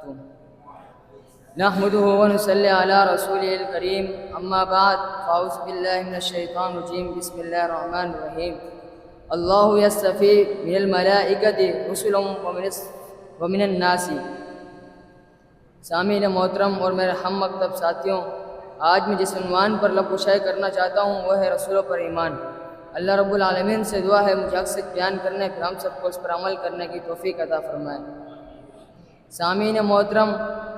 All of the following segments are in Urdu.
وبركاته نحمده ونصلي على رسوله الكريم اما بعد فاعوذ بالله من الشيطان الرجيم بسم الله الرحمن الرحيم اللہ یصطفی من الملائکۃ رسلا ومن الناس۔ سامعین محترم اور میرے ہم مکتب ساتھیوں، آج میں جس عنوان پر لب گشائی کرنا چاہتا ہوں وہ ہے رسولوں پر ایمان۔ اللہ رب العالمین سے دعا ہے مجھے اکثر بیان کرنے پھر ہم سب کو اس پر عمل کرنے کی توفیق عطا فرمائے۔ سامعین محترم،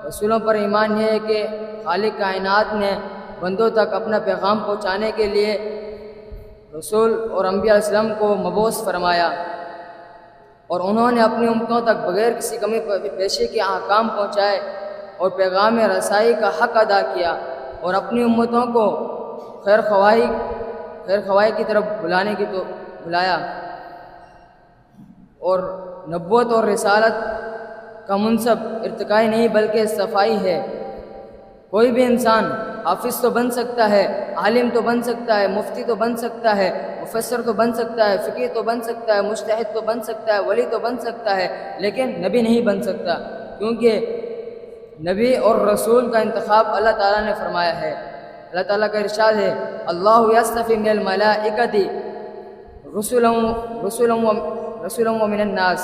رسولوں پر ایمان یہ ہے کہ خالق کائنات نے بندوں تک اپنا پیغام پہنچانے کے لیے رسول اور انبیاء علیہ السلام کو مبعوث فرمایا، اور انہوں نے اپنی امتوں تک بغیر کسی کمی پیشے کے احکام پہنچائے اور پیغام رسائی کا حق ادا کیا، اور اپنی امتوں کو خیر خواہی کی طرف بلایا، اور نبوت اور رسالت کا منصب ارتقائی نہیں بلکہ صفائی ہے۔ کوئی بھی انسان حافظ تو بن سکتا ہے، عالم تو بن سکتا ہے، مفتی تو بن سکتا ہے، مفسر تو بن سکتا ہے، فقیہ تو بن سکتا ہے، مجتہد تو بن سکتا ہے، ولی تو بن سکتا ہے، لیکن نبی نہیں بن سکتا، کیونکہ نبی اور رسول کا انتخاب اللہ تعالیٰ نے فرمایا ہے۔ اللہ تعالیٰ کا ارشاد ہے اللہ یصطفی من الملائکۃ رسلا ومن الناس۔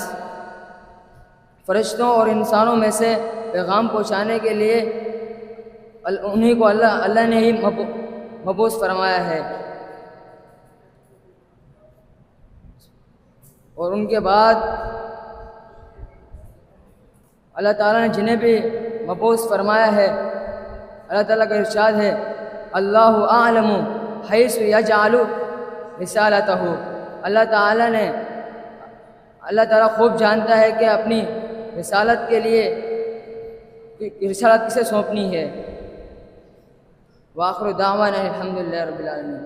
فرشتوں اور انسانوں میں سے پیغام پہنچانے کے لیے انہیں کو اللہ نے ہی مبعوث فرمایا ہے، اور ان کے بعد اللہ تعالیٰ نے جنہیں بھی مبعوث فرمایا ہے، اللہ تعالیٰ کا ارشاد ہے اللہ اعلم حیث یجعل رسالتہ۔ اللہ تعالیٰ خوب جانتا ہے کہ اپنی رسالت کے لیے رسالت کسے سونپنی ہے۔ وآخر دعوانا الحمدللہ رب العالمین۔